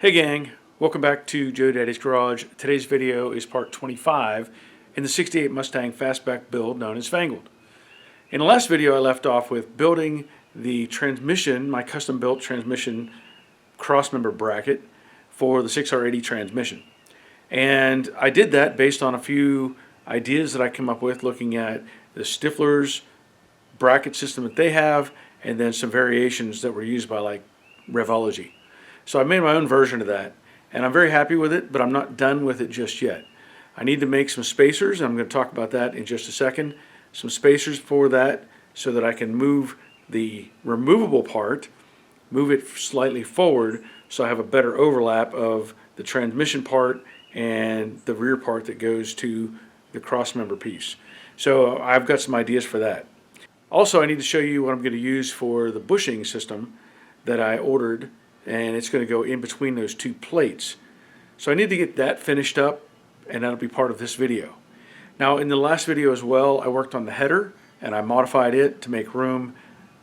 Hey gang, welcome back to Joe Daddy's Garage. Today's video is part 25 in the 68 Mustang fastback build known as Fangled. In the last video I left off with building the transmission, my custom built transmission crossmember bracket for the 6R80 transmission. And I did that based on a few ideas that I came up with looking at the Stifler's bracket system that they have and then some variations that were used by like Revology. So I made my own version of that, and I'm very happy with it, but I'm not done with it just yet. I need to make some spacers, and I'm going to talk about that in just a second. Some spacers for that so that I can move the removable part, move it slightly forward so I have a better overlap of the transmission part and the rear part that goes to the crossmember piece. So I've got some ideas for that. Also, I need to show you what I'm going to use for the bushing system that I ordered, and it's going to go in between those two plates. So I need to get that finished up, and that'll be part of this video. Now in the last video as well, I worked on the header and I modified it to make room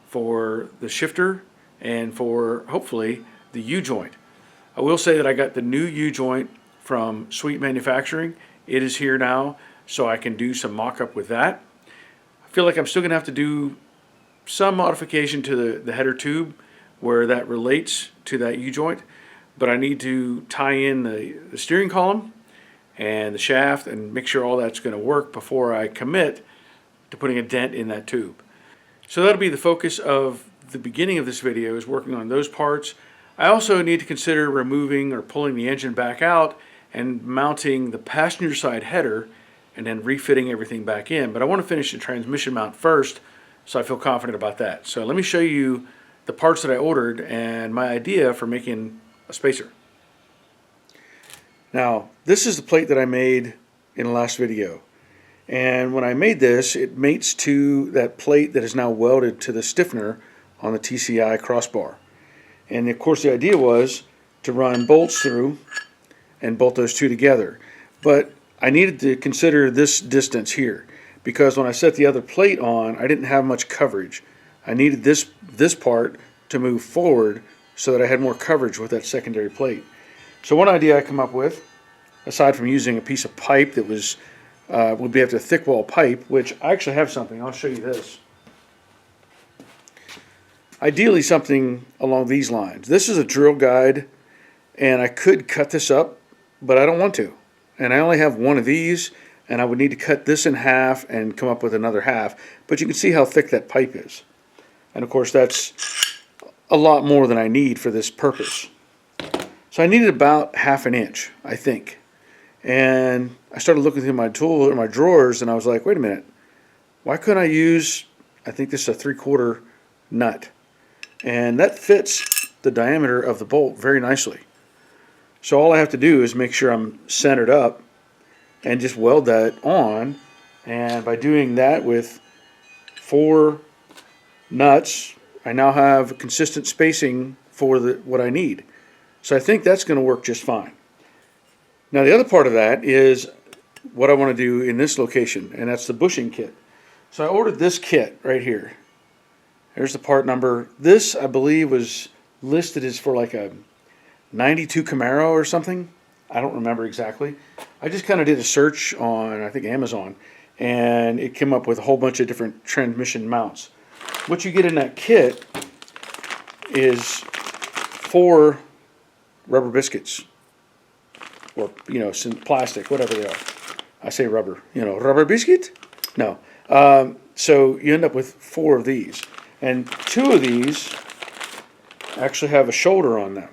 for the shifter and for hopefully the U-joint. I will say that I got the new U-joint from Sweet Manufacturing. It is here now, so I can do some mock-up with that. I feel like I'm still going to have to do some modification to the header tube where that relates to that U-joint, but I need to tie in the steering column and the shaft and make sure all that's going to work before I commit to putting a dent in that tube. So that'll be the focus of the beginning of this video, is working on those parts. I also need to consider removing or pulling the engine back out and mounting the passenger side header and then refitting everything back in. But I want to finish the transmission mount first, so I feel confident about that. So let me show you the parts that I ordered and my idea for making a spacer. Now, this is the plate that I made in the last video. And when I made this, it mates to that plate that is now welded to the stiffener on the TCI crossbar. And of course the idea was to run bolts through and bolt those two together. But I needed to consider this distance here, because when I set the other plate on, I didn't have much coverage. I needed this part to move forward so that I had more coverage with that secondary plate. So one idea I come up with, aside from using a piece of pipe that was would be after a thick wall pipe, which I actually have something. I'll show you this. Ideally something along these lines. This is a drill guide, and I could cut this up, but I don't want to. And I only have one of these, and I would need to cut this in half and come up with another half. But you can see how thick that pipe is. And of course that's a lot more than I need for this purpose. So I needed about 1/2 inch, I think. And I started looking through my my drawers, and I was like, wait a minute, why couldn't I use, I think this is a 3/4 nut. And that fits the diameter of the bolt very nicely. So all I have to do is make sure I'm centered up and just weld that on. And by doing that with 4 nuts, I now have consistent spacing for what I need. So I think that's going to work just fine. Now the other part of that is what I want to do in this location, and that's the bushing kit. So I ordered this kit right here. There's the part number. This, I believe, was listed as for like a 92 Camaro or something. I don't remember exactly. I just kind of did a search on, I think, Amazon, and it came up with a whole bunch of different transmission mounts. What you get in that kit is 4 rubber biscuits, or some plastic, whatever they are. I say rubber, rubber biscuit? No. So you end up with 4 of these, and 2 of these actually have a shoulder on them,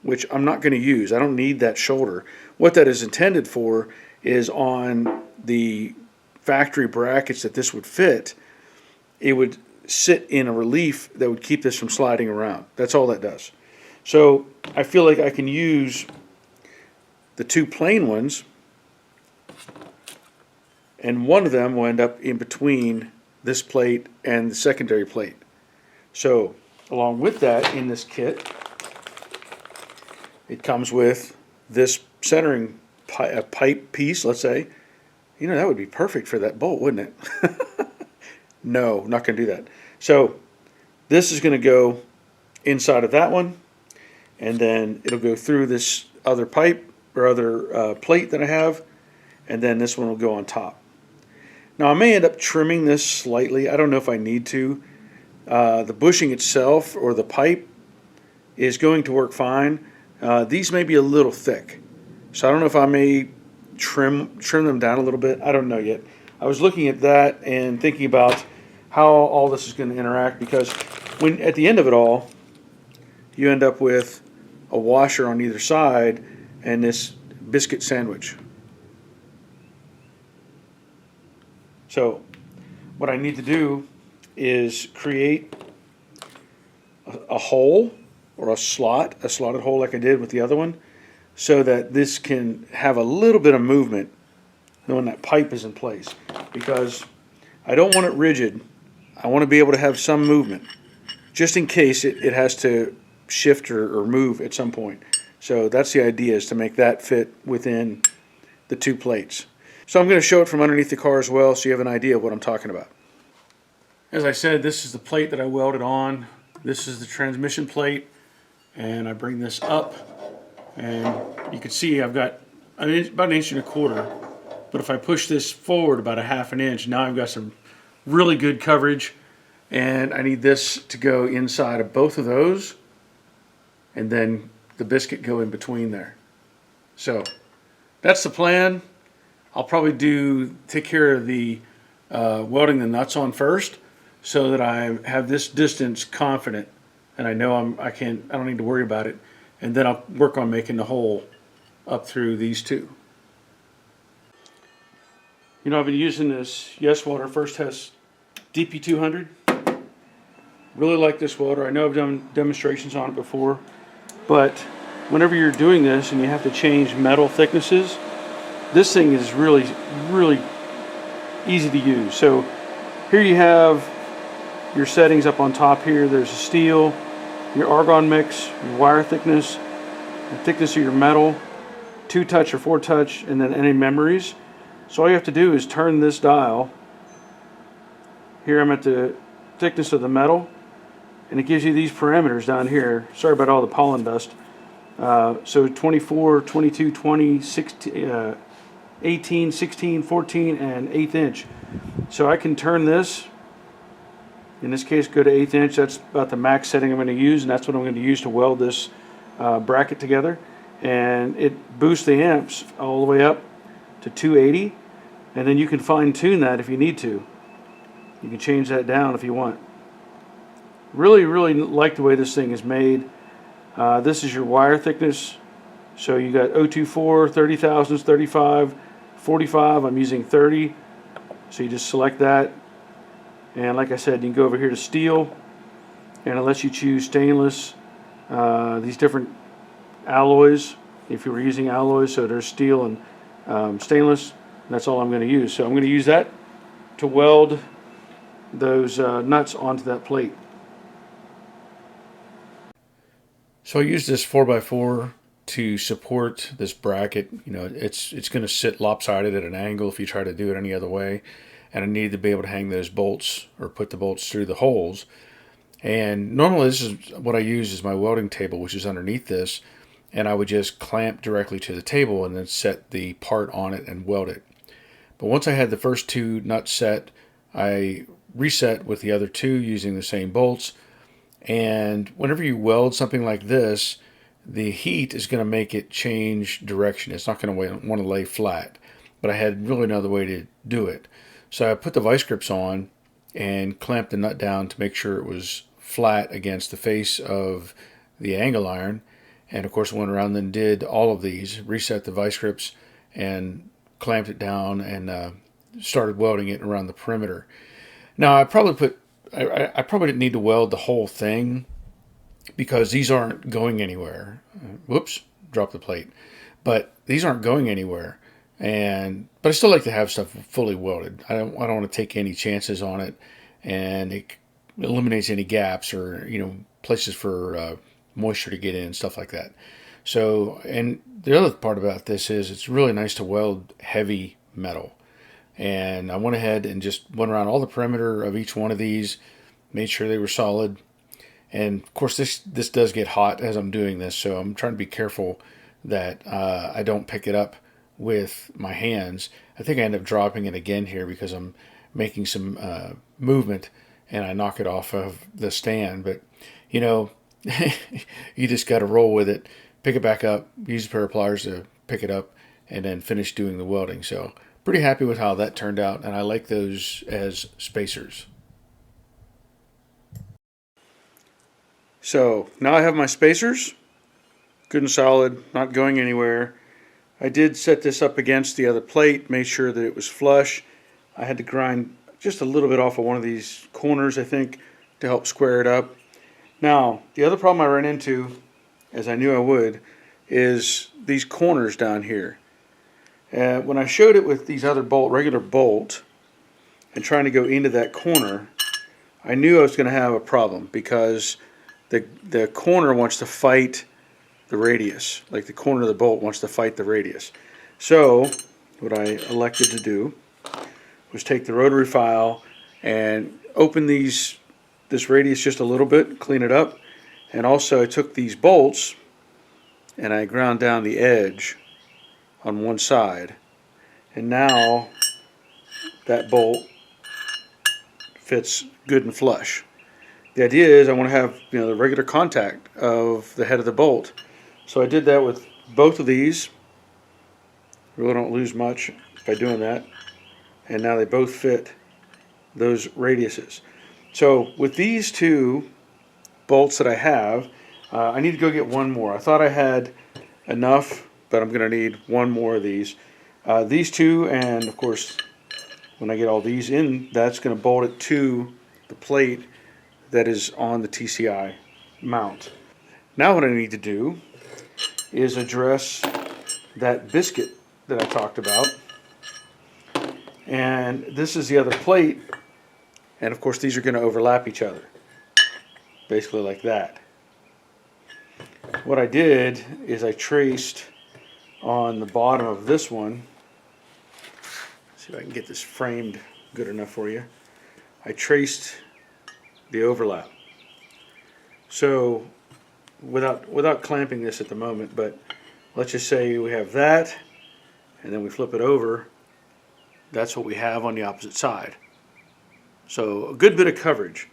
which I'm not going to use. I don't need that shoulder. What that is intended for is on the factory brackets that this would fit. It would sit in a relief that would keep this from sliding around. That's all that does. So I feel like I can use the 2 plain ones, and one of them will end up in between this plate and the secondary plate. So along with that, in this kit, it comes with this centering pipe piece, let's say. That would be perfect for that bolt, wouldn't it? No, not going to do that. So this is going to go inside of that one, and then it'll go through this other pipe or other plate that I have, and then this one will go on top. Now I may end up trimming this slightly. I don't know if I need to. The bushing itself or the pipe is going to work fine. These may be a little thick, so I don't know if I may trim them down a little bit. I don't know yet. I was looking at that and thinking about how all this is going to interact, because when at the end of it all, you end up with a washer on either side and this biscuit sandwich. So what I need to do is create a hole or a slotted hole like I did with the other one, so that this can have a little bit of movement when that pipe is in place, because I don't want it rigid. I want to be able to have some movement just in case it has to shift or move at some point. So that's the idea, is to make that fit within the two plates. So I'm going to show it from underneath the car as well, so you have an idea of what I'm talking about. As I said, this is the plate that I welded on. This is the transmission plate, and I bring this up, and you can see I've got about 1.25 inches, but if I push this forward about 1/2 inch, now I've got some really good coverage, and I need this to go inside of both of those, and then the biscuit go in between there. So that's the plan. I'll probably take care of the welding the nuts on first, so that I have this distance confident, and I know I don't need to worry about it, and then I'll work on making the hole up through these two. You know, I've been using this Yes welder First Test DP200. Really like this welder. I know I've done demonstrations on it before, but whenever you're doing this and you have to change metal thicknesses, this thing is really, really easy to use. So here you have your settings up on top here. There's a steel, your argon mix, your wire thickness, the thickness of your metal, 2-touch or 4-touch, and then any memories. So all you have to do is turn this dial. Here I'm at the thickness of the metal, and it gives you these parameters down here. Sorry about all the pollen dust. So 24, 22, 20, 16, 18, 16, 14, and 1/8 inch. So I can turn this, in this case go to 1/8 inch. That's about the max setting I'm going to use, and that's what I'm going to use to weld this bracket together. And it boosts the amps all the way up to 280, and then you can fine tune that if you need to. You can change that down if you want. Really, really like the way this thing is made. This is your wire thickness. So you got 024, 30 thousandths, 35, 45. I'm using 30. So you just select that. And like I said, you can go over here to steel, and it lets you choose stainless, these different alloys, if you were using alloys. So there's steel and stainless. That's all I'm going to use. So I'm going to use that to weld those nuts onto that plate. So I use this 4x4 to support this bracket. You know, it's going to sit lopsided at an angle if you try to do it any other way. And I need to be able to hang those bolts or put the bolts through the holes. And normally this is what I use is my welding table, which is underneath this. And I would just clamp directly to the table and then set the part on it and weld it. But once I had the first two nuts set, I reset with the other two using the same bolts. And whenever you weld something like this, the heat is going to make it change direction. It's not going to want to lay flat. But I had really no other way to do it. So I put the vice grips on and clamped the nut down to make sure it was flat against the face of the angle iron. And of course I went around and did all of these, reset the vice grips and clamped it down and started welding it around the perimeter. Now I probably didn't need to weld the whole thing because these aren't going anywhere. Whoops, dropped the plate. But these aren't going anywhere. But I still like to have stuff fully welded. I don't want to take any chances on it, and it eliminates any gaps or places for moisture to get in, stuff like that. So, and the other part about this is it's really nice to weld heavy metal. And I went ahead and just went around all the perimeter of each one of these, made sure they were solid, And of course this does get hot as I'm doing this, so I'm trying to be careful that I don't pick it up with my hands. I think I end up dropping it again here because I'm making some movement and I knock it off of the stand. But you know, you just got to roll with it, pick it back up, use a pair of pliers to pick it up, and then finish doing the welding. So pretty happy with how that turned out, and I like those as spacers. So now I have my spacers, good and solid, not going anywhere. I did set this up against the other plate, made sure that it was flush. I had to grind just a little bit off of one of these corners, I think, to help square it up. Now, the other problem I ran into, as I knew I would, is these corners down here. When I showed it with these other regular bolt, and trying to go into that corner, I knew I was going to have a problem because the corner wants to fight the radius. Like the corner of the bolt wants to fight the radius. So what I elected to do was take the rotary file and open this radius just a little bit, clean it up, and also I took these bolts and I ground down the edge on one side, and now that bolt fits good and flush. The idea is I want to have, you know, the regular contact of the head of the bolt. So I did that with both of these. Really don't lose much by doing that. And now they both fit those radiuses. So with these two bolts that I have, I need to go get one more. I thought I had enough, but I'm going to need one more of these. These two, and of course when I get all these in, that's going to bolt it to the plate that is on the TCI mount. Now what I need to do is address that biscuit that I talked about. And this is the other plate, and of course these are going to overlap each other, basically like that. What I did is I traced on the bottom of this one, see if I can get this framed good enough for you. I traced the overlap. So without clamping this at the moment, but let's just say we have that, and then we flip it over. That's what we have on the opposite side. So a good bit of coverage.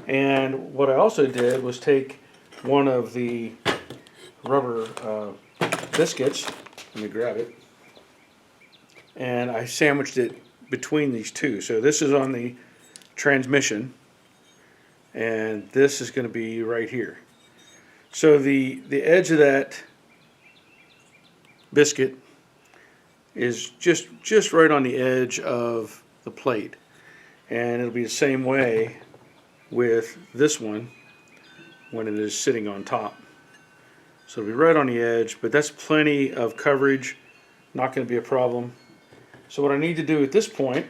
And what I also did was take one of the rubber biscuits, let me grab it, and I sandwiched it between these two. So this is on the transmission, and this is going to be right here. So the edge of that biscuit is just right on the edge of the plate, and it'll be the same way with this one when it is sitting on top. So it'll be right on the edge, but that's plenty of coverage, not going to be a problem. So what I need to do at this point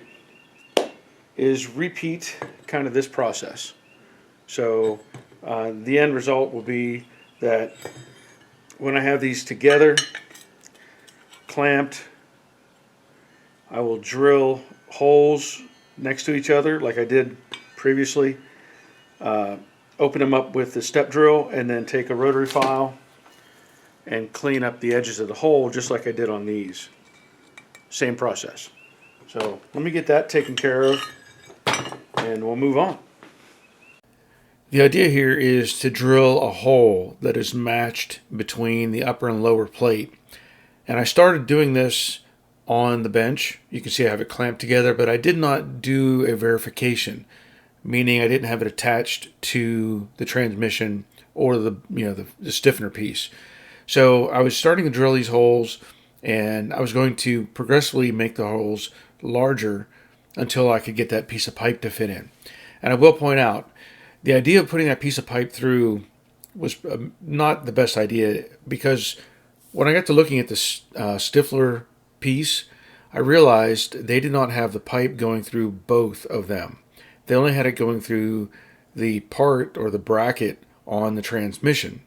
is repeat kind of this process. So the end result will be that when I have these together, clamped, I will drill holes next to each other like I did previously, open them up with the step drill, and then take a rotary file and clean up the edges of the hole just like I did on these. Same process. So let me get that taken care of and we'll move on. The idea here is to drill a hole that is matched between the upper and lower plate. And I started doing this on the bench. You can see I have it clamped together, but I did not do a verification, meaning I didn't have it attached to the transmission or the stiffener piece. So I was starting to drill these holes, and I was going to progressively make the holes larger until I could get that piece of pipe to fit in. And I will point out, the idea of putting that piece of pipe through was not the best idea, because when I got to looking at the Stifler piece, I realized they did not have the pipe going through both of them. They only had it going through the part or the bracket on the transmission.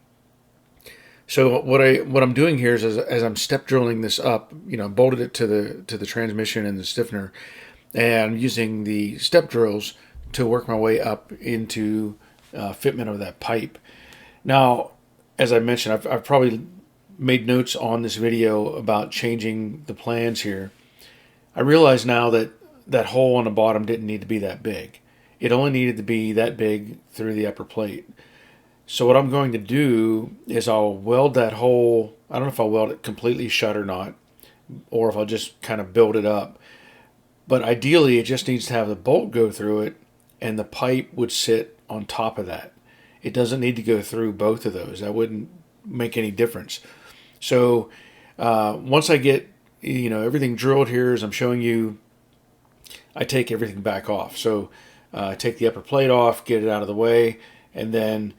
So what I'm doing here is as I'm step drilling this up, bolted it to the transmission and the stiffener, and I'm using the step drills to work my way up into fitment of that pipe. Now, as I mentioned, I've probably made notes on this video about changing the plans here. I realize now that that hole on the bottom didn't need to be that big. It only needed to be that big through the upper plate. So what I'm going to do is I'll weld that hole. I don't know if I'll weld it completely shut or not, or if I'll just kind of build it up. But ideally, it just needs to have the bolt go through it, and the pipe would sit on top of that. It doesn't need to go through both of those. That wouldn't make any difference. So once I get everything drilled here, as I'm showing you, I take everything back off. So I take the upper plate off, get it out of the way, and then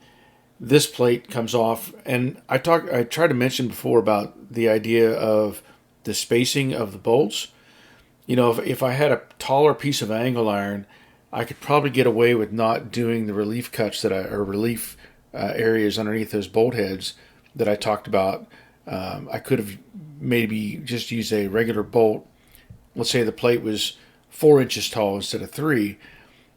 this plate comes off. And I tried to mention before about the idea of the spacing of the bolts. If I had a taller piece of angle iron, I could probably get away with not doing the relief cuts or relief areas underneath those bolt heads that I talked about. I could have maybe just used a regular bolt. Let's say the plate was 4 inches tall instead of 3.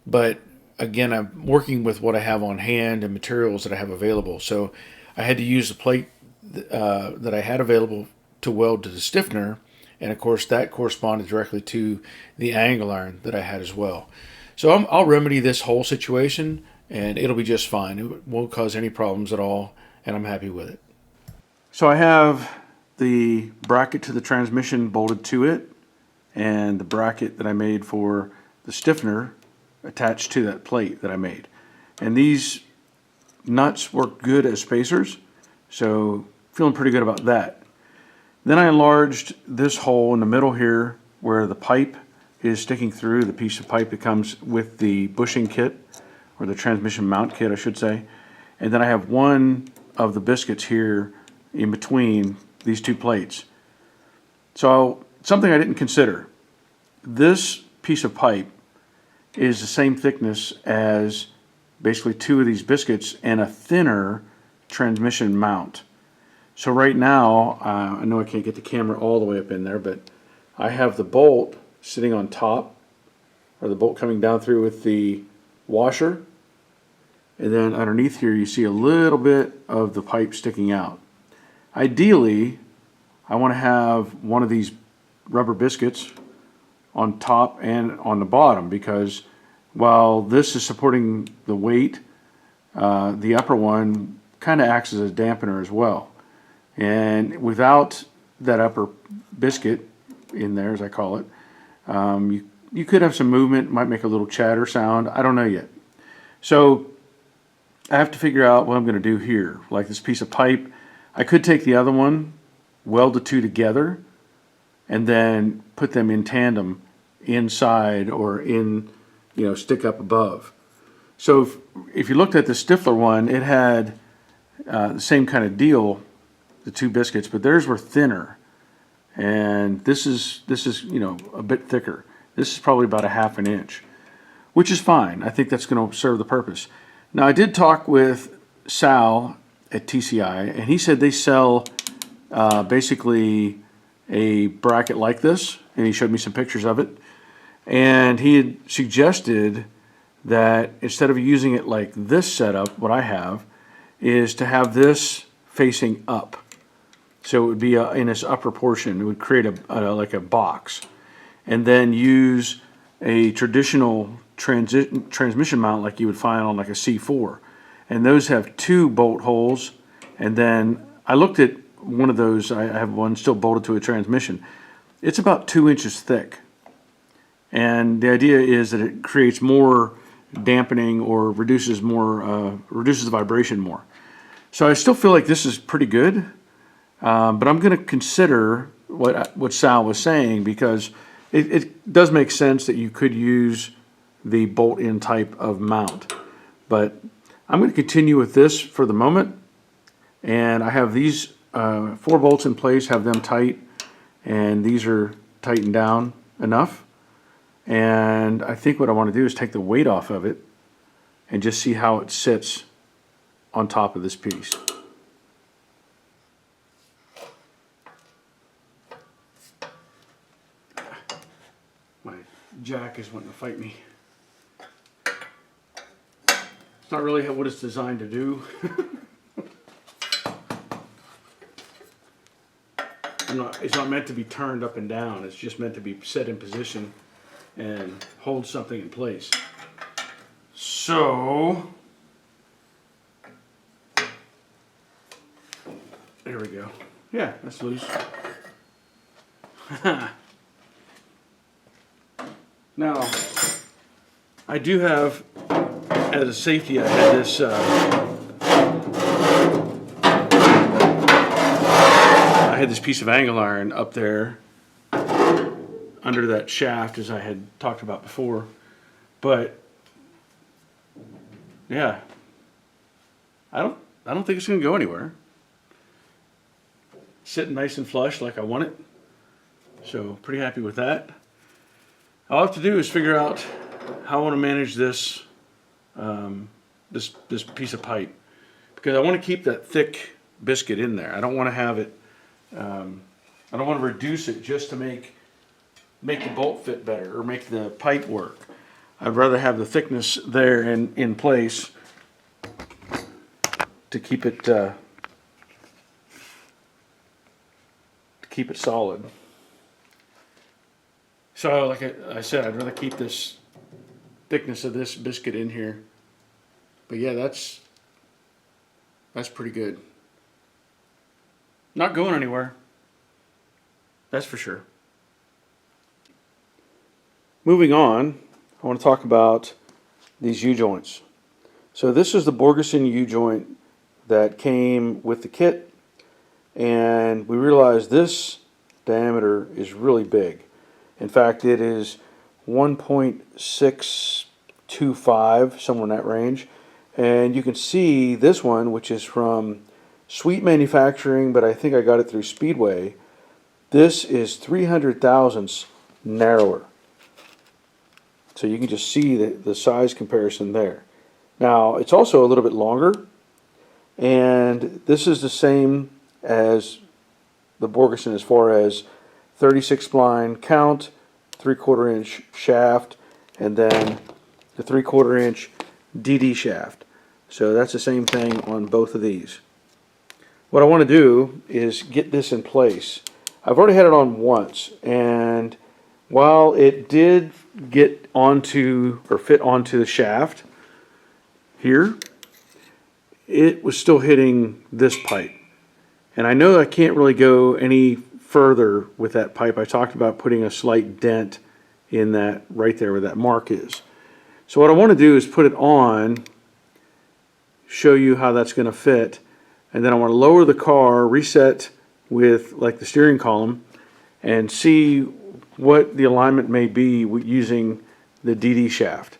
But again, I'm working with what I have on hand and materials that I have available. So I had to use the plate that I had available to weld to the stiffener. And of course, that corresponded directly to the angle iron that I had as well. So I'll remedy this whole situation, and it'll be just fine. It won't cause any problems at all, and I'm happy with it. So I have the bracket to the transmission bolted to it, and the bracket that I made for the stiffener attached to that plate that I made. And these nuts work good as spacers, so feeling pretty good about that. Then I enlarged this hole in the middle here where the pipe is sticking through, the piece of pipe that comes with the bushing kit, or the transmission mount kit I should say. And then I have one of the biscuits here in between these two plates. So something I didn't consider, this piece of pipe is the same thickness as basically 2 of these biscuits and a thinner transmission mount. So right now, I know I can't get the camera all the way up in there, but I have the bolt sitting on top, or the bolt coming down through with the washer, and then underneath here you see a little bit of the pipe sticking out. Ideally, I want to have one of these rubber biscuits on top and on the bottom, because while this is supporting the weight, the upper one kind of acts as a dampener as well. And without that upper biscuit in there, as I call it, you could have some movement, might make a little chatter sound. I don't know yet. So I have to figure out what I'm going to do here. Like this piece of pipe, I could take the other one, weld the two together, and then put them in tandem inside or in, stick up above. So if you looked at the Stifler one, it had the same kind of deal, the 2 biscuits, but theirs were thinner, and this is a bit thicker. This is probably about a ½ an inch, which is fine. I think that's going to serve the purpose. Now I did talk with Sal at TCI, and he said they sell basically a bracket like this, and he showed me some pictures of it, and he had suggested that instead of using it like this setup, what I have is to have this facing up. So it would be in its upper portion. It would create like a box, and then use a traditional transmission mount like you would find on like a C4. And those have 2 bolt holes. And then I looked at one of those. I have one still bolted to a transmission. It's about 2 inches thick. And the idea is that it creates more dampening or reduces the vibration more. So I still feel like this is pretty good. But I'm going to consider what Sal was saying, because it does make sense that you could use the bolt-in type of mount. But I'm going to continue with this for the moment. And I have these 4 bolts in place, have them tight, and these are tightened down enough. And I think what I want to do is take the weight off of it and just see how it sits on top of this piece. My jack is wanting to fight me. not really what it's designed to do. It's not meant to be turned up and down. It's just meant to be set in position and hold something in place. So there we go. Yeah, that's loose. Now, I do have, as a safety, I had this piece of angle iron up there under that shaft, as I had talked about before. But yeah, I don't think it's going to go anywhere. Sitting nice and flush like I want it. So pretty happy with that. All I have to do is figure out how I want to manage this this piece of pipe, because I want to keep that thick biscuit in there. I don't want to have it. I don't want to reduce it just to make the bolt fit better or make the pipe work. I'd rather have the thickness there in place to keep it solid. So, like I said, I'd rather keep this thickness of this biscuit in here. But yeah, that's pretty good. Not going anywhere. That's for sure. Moving on, I want to talk about these U-joints. So this is the Borgeson U-joint that came with the kit, and we realized this diameter is really big. In fact, it is 1.625, somewhere in that range. And you can see this one, which is from Sweet Manufacturing, but I think I got it through Speedway. This is 300 thousandths narrower. So you can just see the size comparison there. Now, it's also a little bit longer, and this is the same as the Borgeson as far as 36 spline count, 3/4 inch shaft, and then the 3/4 inch DD shaft. So that's the same thing on both of these. What I want to do is get this in place. I've already had it on once, and while it did get onto or fit onto the shaft here, it was still hitting this pipe. And I know I can't really go any further with that pipe. I talked about putting a slight dent in that right there where that mark is. So what I want to do is put it on, show you how that's going to fit, and then I want to lower the car, reset with like the steering column, and see what the alignment may be using the DD shaft.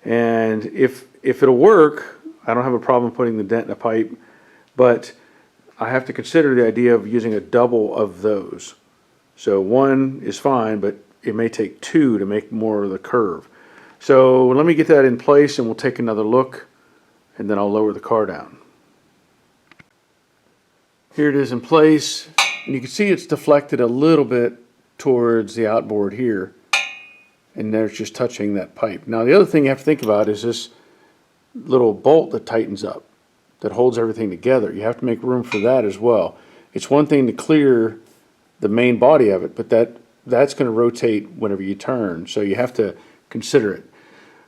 And if it'll work, I don't have a problem putting the dent in the pipe, but I have to consider the idea of using a double of those. So one is fine, but it may take two to make more of the curve. So let me get that in place and we'll take another look, and then I'll lower the car down. Here it is in place, and you can see it's deflected a little bit towards the outboard here, and there's just touching that pipe. Now the other thing you have to think about is this little bolt that tightens up, that holds everything together. You have to make room for that as well. It's one thing to clear the main body of it, but that's going to rotate whenever you turn, so you have to consider it.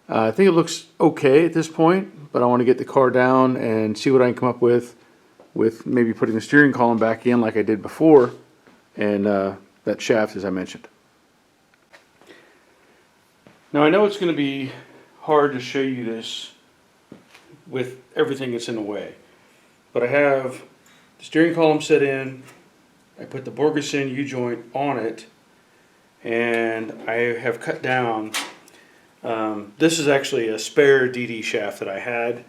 I think it looks okay at this point, but I want to get the car down and see what I can come up with maybe putting the steering column back in like I did before, and that shaft as I mentioned. Now I know it's going to be hard to show you this with everything that's in the way, but I have the steering column set in, I put the Borgeson U-joint on it, and I have cut down, this is actually a spare DD shaft that I had.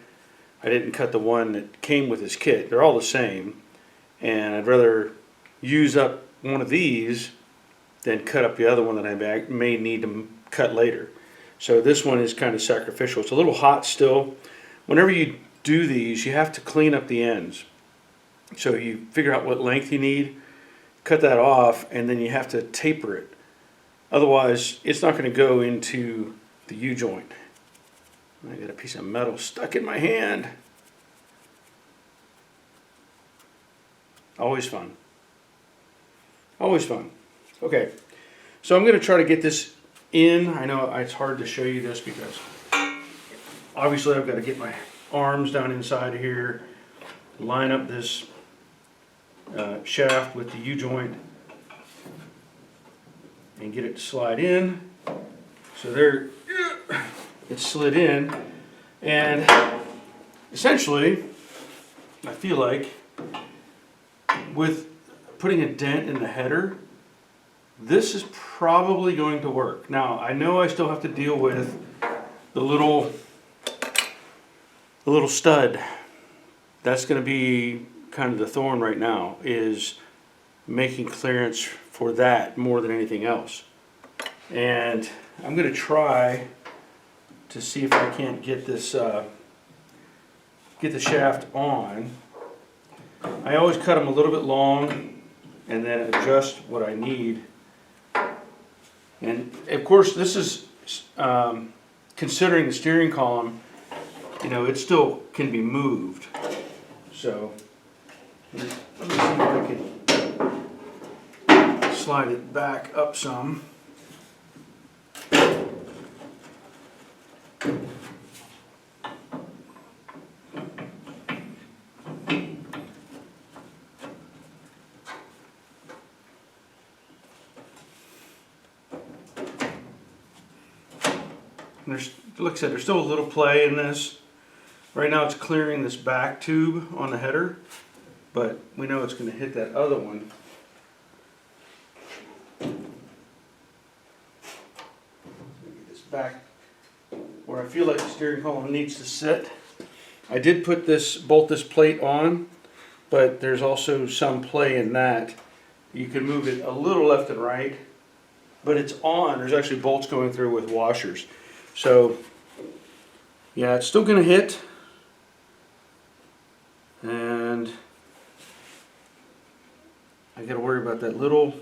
I didn't cut the one that came with this kit. They're all the same, and I'd rather use up one of these than cut up the other one that I may need to cut later. So this one is kind of sacrificial. It's a little hot still. Whenever you do these, you have to clean up the ends. So you figure out what length you need, cut that off, and then you have to taper it. Otherwise, it's not going to go into the U-joint. I got a piece of metal stuck in my hand. Always fun. Always fun. Okay, so I'm going to try to get this in. I know it's hard to show you this because obviously I've got to get my arms down inside of here, line up this shaft with the U-joint, and get it to slide in. So there, it's slid in, and essentially I feel like with putting a dent in the header, this is probably going to work. Now I know I still have to deal with the little stud. That's going to be kind of the thorn right now, is making clearance for that more than anything else. And I'm going to try to see if I can't get this get the shaft on. I always cut them a little bit long and then adjust what I need. And of course this is considering the steering column, you know, it still can be moved. So let me see if I can slide it back up some. There's, like I said, there's still a little play in this. Right now it's clearing this back tube on the header, but we know it's going to hit that other one. Get this back where I feel like the steering column needs to sit. I did put this, bolt this plate on, but there's also some play in that. You can move it a little left and right, but it's on. There's actually bolts going through with washers. So, yeah, it's still going to hit, and I got to worry about that little,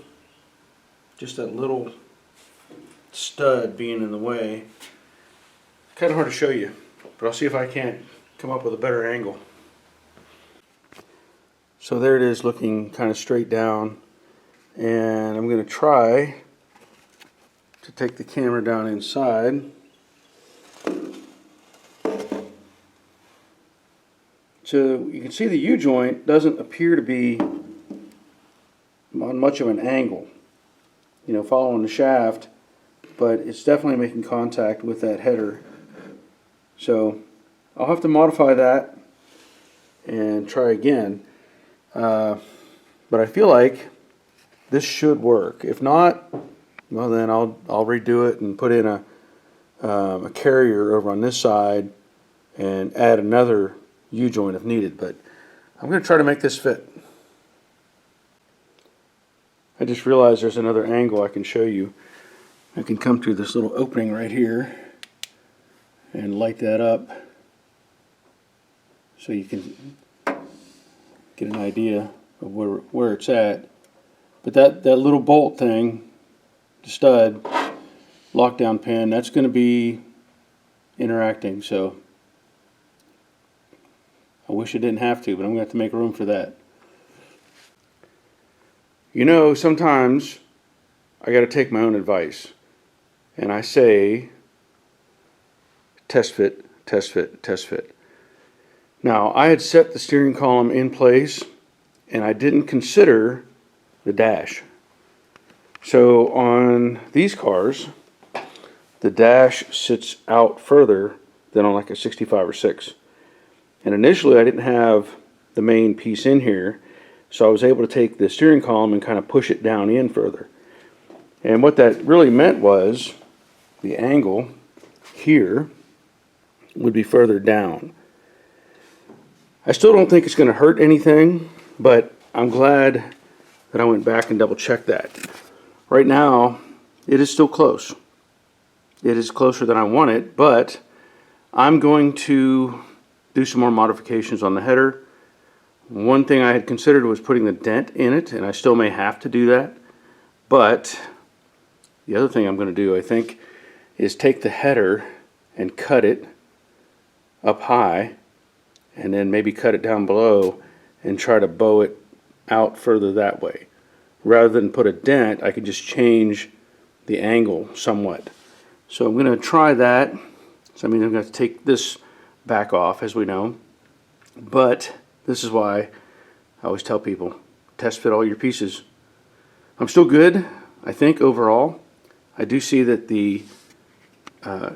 just that little stud being in the way. Kind of hard to show you, but I'll see if I can't come up with a better angle. So there it is, looking kind of straight down, and I'm going to try to take the camera down inside. So you can see the U-joint doesn't appear to be on much of an angle, you know, following the shaft, but it's definitely making contact with that header. So I'll have to modify that and try again, but I feel like this should work. If not, well then I'll redo it and put in a carrier over on this side and add another U-joint if needed, but I'm going to try to make this fit. I just realized there's another angle I can show you. I can come through this little opening right here and light that up so you can get an idea of where it's at. But that little bolt thing, the stud, lockdown pin, that's going to be interacting, so I wish I didn't have to, but I'm going to have to make room for that. You know, sometimes I got to take my own advice, and I say, test fit, test fit, test fit. Now, I had set the steering column in place, and I didn't consider the dash. So on these cars, the dash sits out further than on like a 65 or 6. And initially I didn't have the main piece in here, so I was able to take the steering column and kind of push it down in further. And what that really meant was the angle here would be further down. I still don't think it's going to hurt anything, but I'm glad that I went back and double checked that. Right now it is still close. It is closer than I want it, but I'm going to do some more modifications on the header. One thing I had considered was putting the dent in it, and I still may have to do that. But the other thing I'm going to do, I think, is take the header and cut it up high and then maybe cut it down below and try to bow it out further that way. Rather than put a dent, I can just change the angle somewhat. So I'm going to try that. So I'm going to take this back off, as we know. But this is why I always tell people, test fit all your pieces. I'm still good, I think, overall. I do see that the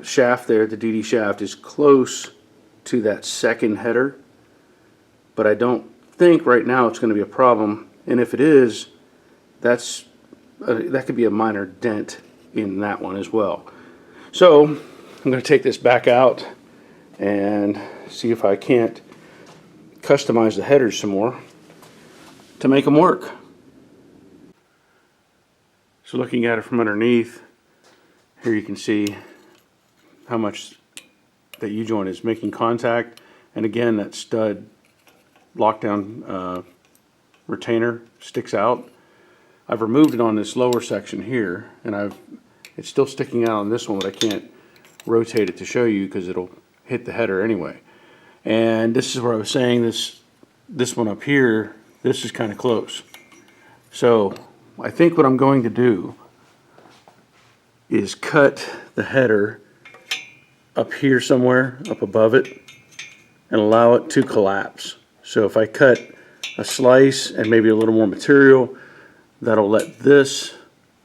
shaft there, the DD shaft, is close to that second header. But I don't think right now it's going to be a problem. And if it is, that could be a minor dent in that one as well. So I'm going to take this back out and see if I can't customize the headers some more to make them work. So looking at it from underneath, here you can see how much that U-joint is making contact, and again that stud lockdown retainer sticks out. I've removed it on this lower section here, and it's still sticking out on this one, but I can't rotate it to show you because it'll hit the header anyway. And this is where I was saying this one up here, this is kind of close. So I think what I'm going to do is cut the header up here somewhere, up above it, and allow it to collapse. So if I cut a slice and maybe a little more material, that'll let this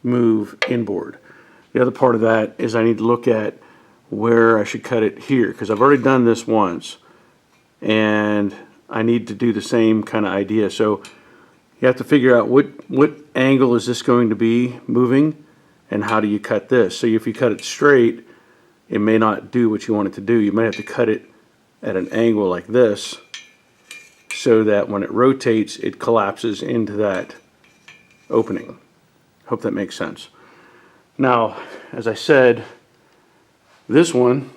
move inboard. The other part of that is I need to look at where I should cut it here, because I've already done this once and I need to do the same kind of idea. So you have to figure out what angle is this going to be moving and how do you cut this. So if you cut it straight, it may not do what you want it to do. You might have to cut it at an angle like this so that when it rotates it collapses into that opening. Hope that makes sense. Now, as I said, this one,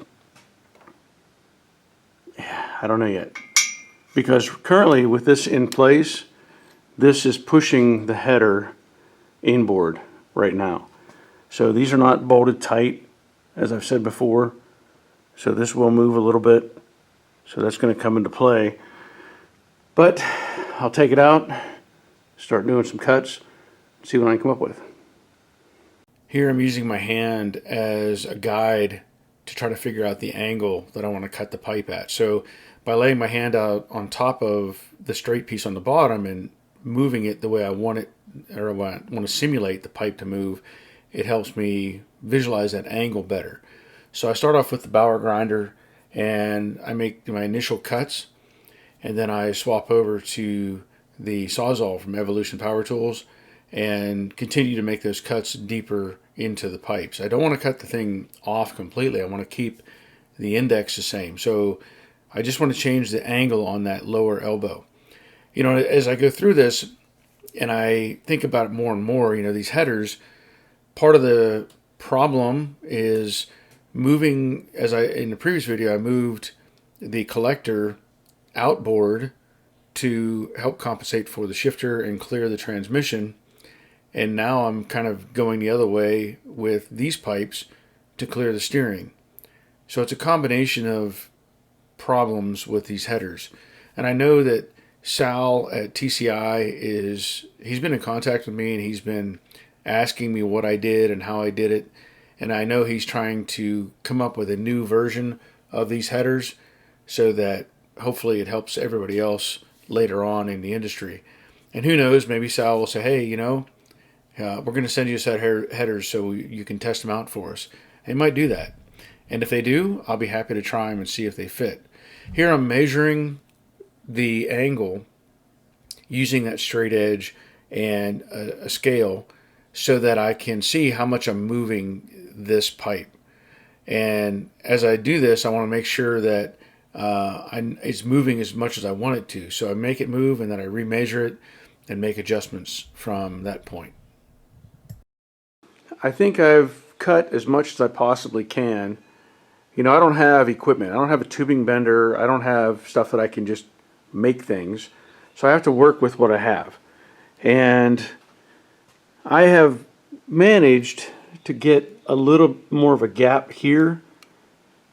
I don't know yet, because currently with this in place, this is pushing the header inboard right now. So these are not bolted tight, as I've said before, so this will move a little bit, so that's going to come into play. But I'll take it out, start doing some cuts, see what I can come up with. Here I'm using my hand as a guide to try to figure out the angle that I want to cut the pipe at. So by laying my hand out on top of the straight piece on the bottom and moving it the way I want it, or I want to simulate the pipe to move, it helps me visualize that angle better. So I start off with the Bauer grinder and I make my initial cuts, and then I swap over to the Sawzall from Evolution Power Tools and continue to make those cuts deeper into the pipes. I don't want to cut the thing off completely. I want to keep the index the same. So I just want to change the angle on that lower elbow. You know, as I go through this and I think about it more and more, you know, these headers, part of the problem is moving, in the previous video, I moved the collector outboard to help compensate for the shifter and clear the transmission. And now I'm kind of going the other way with these pipes to clear the steering. So it's a combination of problems with these headers. And I know that Sal at TCI he's been in contact with me and he's been asking me what I did and how I did it. And I know he's trying to come up with a new version of these headers so that hopefully it helps everybody else later on in the industry. And who knows, maybe Sal will say, hey, you know, we're going to send you a set of headers so you can test them out for us. They might do that. And if they do, I'll be happy to try them and see if they fit. Here I'm measuring the angle using that straight edge and a scale so that I can see how much I'm moving this pipe. And as I do this, I want to make sure that it's moving as much as I want it to. So I make it move and then I remeasure it and make adjustments from that point. I think I've cut as much as I possibly can. You know, I don't have equipment. I don't have a tubing bender. I don't have stuff that I can just make things. So I have to work with what I have. And I have managed to get a little more of a gap here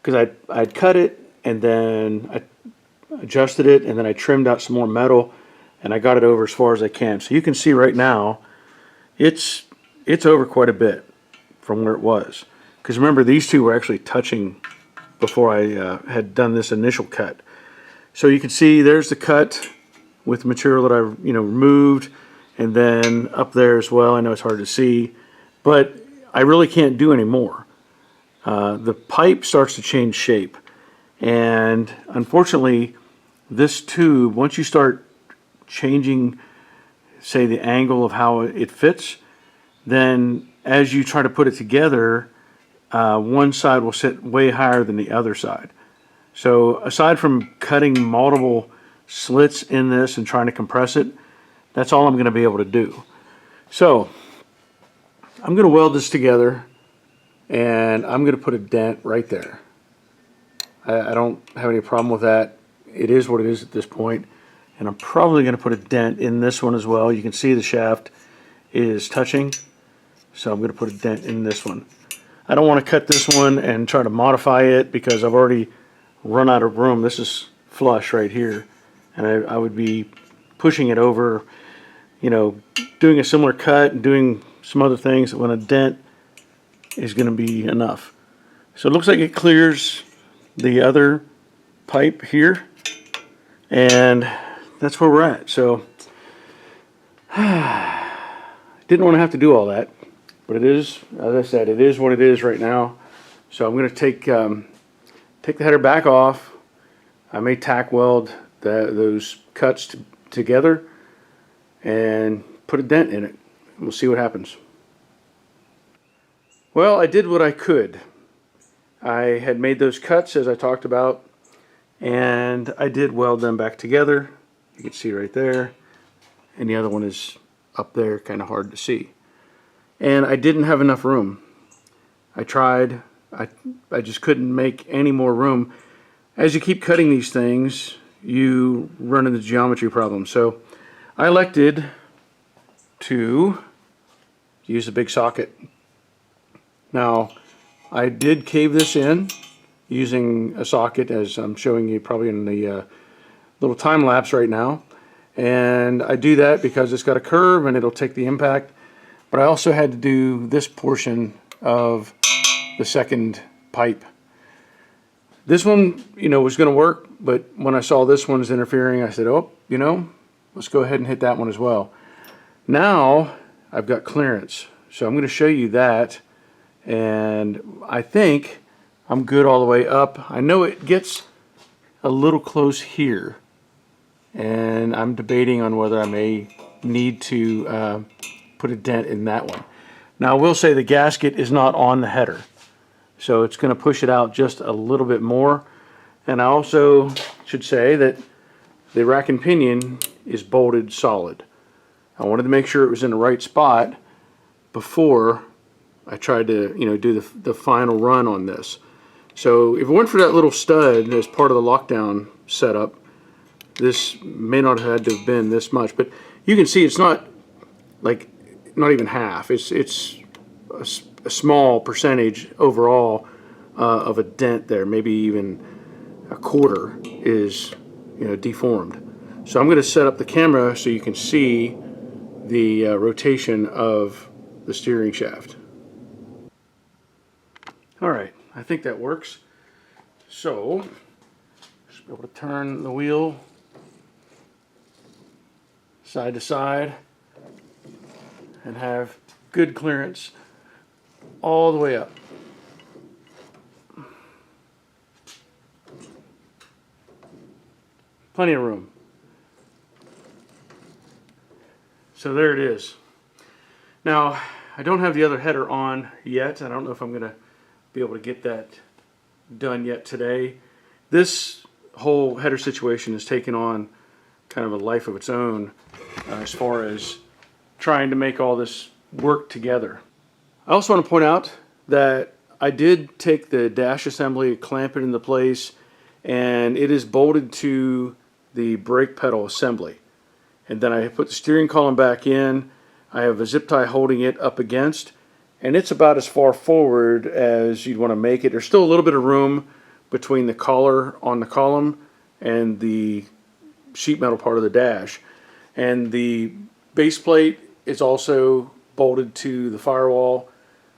because I'd cut it and then I adjusted it, and then I trimmed out some more metal, and I got it over as far as I can. So you can see right now it's over quite a bit from where it was, because remember, these two were actually touching before I had done this initial cut. So you can see there's the cut with the material that I removed, and then up there as well. I know it's hard to see, but I really can't do any more. The pipe starts to change shape, and unfortunately this tube, once you start changing, say, the angle of how it fits, then as you try to put it together, one side will sit way higher than the other side. So aside from cutting multiple slits in this and trying to compress it, that's all I'm going to be able to do. So I'm going to weld this together, and I'm going to put a dent right there. I don't have any problem with that. It is what it is at this point. And I'm probably going to put a dent in this one as well. You can see the shaft is touching, so I'm going to put a dent in this one. I don't want to cut this one and try to modify it because I've already run out of room. This is flush right here, and I would be pushing it over, doing a similar cut and doing some other things when a dent is going to be enough. So it looks like it clears the other pipe here, and that's where we're at. So didn't want to have to do all that, but it is, as I said, it is what it is right now. So I'm going to take the header back off. I may tack weld those cuts together and put a dent in it. We'll see what happens. Well, I did what I could. I had made those cuts as I talked about, and I did weld them back together. You can see right there, and the other one is up there, kind of hard to see. And I didn't have enough room. I tried. I just couldn't make any more room. As you keep cutting these things, you run into geometry problems. So I elected to use a big socket. Now, I did cave this in using a socket, as I'm showing you probably in the little time lapse right now. And I do that because it's got a curve and it'll take the impact. But I also had to do this portion of the second pipe. This one, was going to work, but when I saw this one was interfering, I said, oh, let's go ahead and hit that one as well. Now I've got clearance, so I'm going to show you that, and I think I'm good all the way up. I know it gets a little close here, and I'm debating on whether I may need to put a dent in that one. Now I will say the gasket is not on the header, so it's going to push it out just a little bit more. And I also should say that the rack and pinion is bolted solid. I wanted to make sure it was in the right spot before I tried to do the final run on this. So if it went for that little stud as part of the lockdown setup, this may not have had to have been this much, but you can see it's not even half. It's a small percentage overall of a dent there. Maybe even a quarter is deformed. So I'm going to set up the camera so you can see the rotation of the steering shaft. Alright, I think that works. So should be able to turn the wheel side to side and have good clearance all the way up. Plenty of room. So there it is. Now, I don't have the other header on yet. I don't know if I'm going to be able to get that done yet today. This whole header situation has taken on kind of a life of its own as far as trying to make all this work together. I also want to point out that I did take the dash assembly, clamp it into place, and it is bolted to the brake pedal assembly. And then I put the steering column back in. I have a zip tie holding it up against, and it's about as far forward as you'd want to make it. There's still a little bit of room, between the collar on the column and the sheet metal part of the dash. And the base plate is also bolted to the firewall.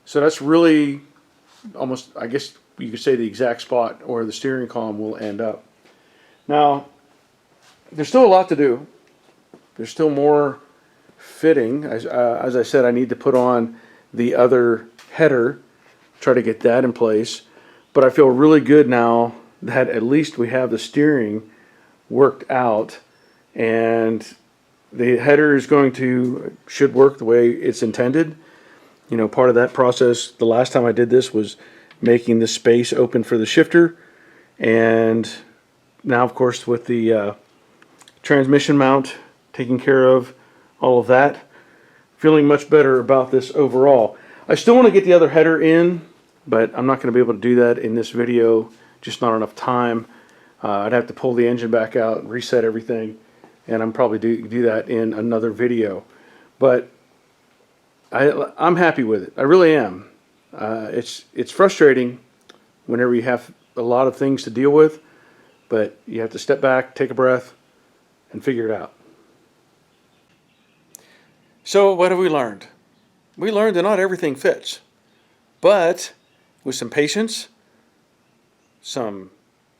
So that's really almost, I guess you could say, the exact spot where the steering column will end up. Now, there's still a lot to do. There's still more fitting. As I said, I need to put on the other header, try to get that in place. But I feel really good now that at least we have the steering worked out, and the header is should work the way it's intended. You know, part of that process the last time I did this was making the space open for the shifter, and now of course with the transmission mount taking care of all of that, feeling much better about this overall. I still want to get the other header in, but I'm not going to be able to do that in this video, just not enough time. I'd have to pull the engine back out and reset everything, and I'm probably do that in another video. But I'm happy with it. I really am. It's frustrating whenever you have a lot of things to deal with, but you have to step back, take a breath, and figure it out. So what have we learned? We learned that not everything fits, but with some patience, some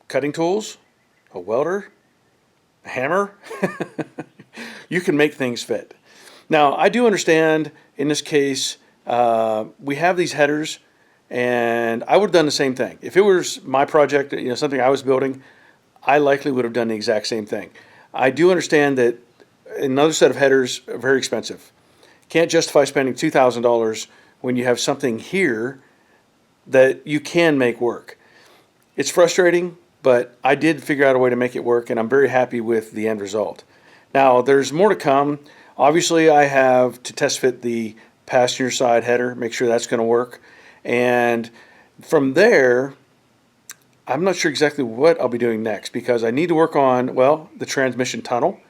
cutting tools, a welder, a hammer, you can make things fit. Now, I do understand in this case, we have these headers, and I would have done the same thing. If it was my project, you know, something I was building, I likely would have done the exact same thing. I do understand that another set of headers are very expensive. Can't justify spending $2,000 when you have something here that you can make work. It's frustrating, but I did figure out a way to make it work, and I'm very happy with the end result. Now, there's more to come. Obviously, I have to test fit the passenger side header, make sure that's going to work. And from there, I'm not sure exactly what I'll be doing next, because I need to work on, well, the transmission tunnel.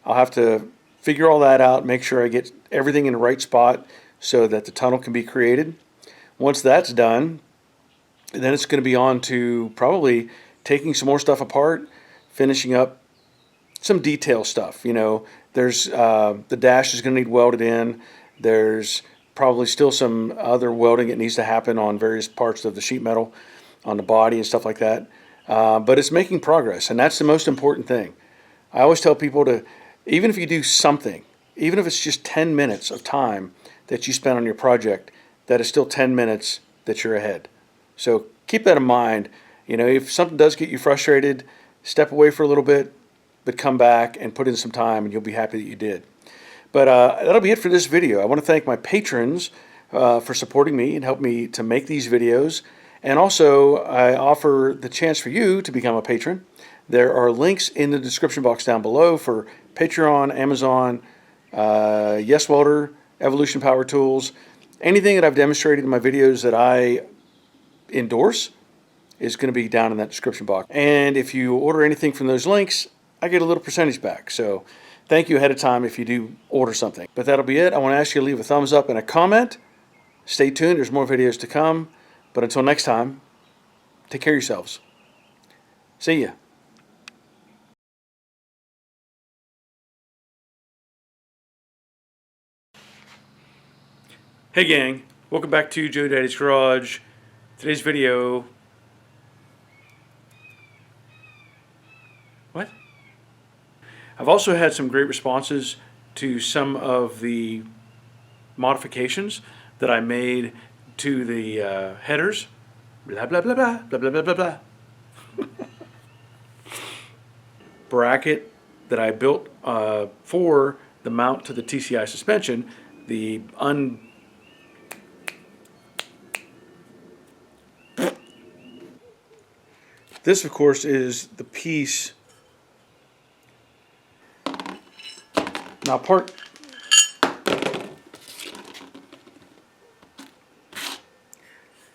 I'll have to figure all that out, make sure I get everything in the right spot so that the tunnel can be created. Once that's done, then it's going to be on to probably taking some more stuff apart, finishing up some detail stuff. You know, there's the dash is going to need welded in. There's probably still some other welding that needs to happen on various parts of the sheet metal, on the body and stuff like that. But it's making progress, and that's the most important thing. I always tell people to, even if you do something, even if it's just 10 minutes of time that you spend on your project, that is still 10 minutes that you're ahead. So keep that in mind. You know, if something does get you frustrated, step away for a little bit, but come back and put in some time, and you'll be happy that you did. But that'll be it for this video. I want to thank my patrons for supporting me and help me to make these videos. And also, I offer the chance for you to become a patron. There are links in the description box down below for Patreon, Amazon, Yes Welder, Evolution Power Tools. Anything that I've demonstrated in my videos that I endorse is going to be down in that description box. And if you order anything from those links, I get a little percentage back. So thank you ahead of time if you do order something. But that'll be it. I want to ask you to leave a thumbs up and a comment. Stay tuned. There's more videos to come. But until next time, take care of yourselves. See ya. Hey gang, welcome back to Joe Daddy's Garage. Today's video... What? I've also had some great responses to some of the modifications that I made to the headers. Blah, blah, blah, blah, blah, blah, blah, blah, blah. Bracket that I built for the mount to the TCI suspension. This, of course, is the piece. Now, I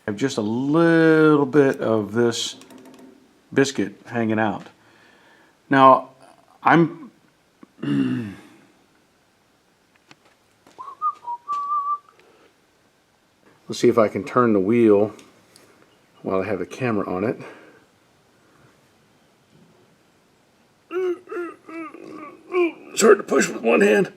have just a little bit of this biscuit hanging out. Now, let's see if I can turn the wheel while I have the camera on it. It's hard to push with one hand.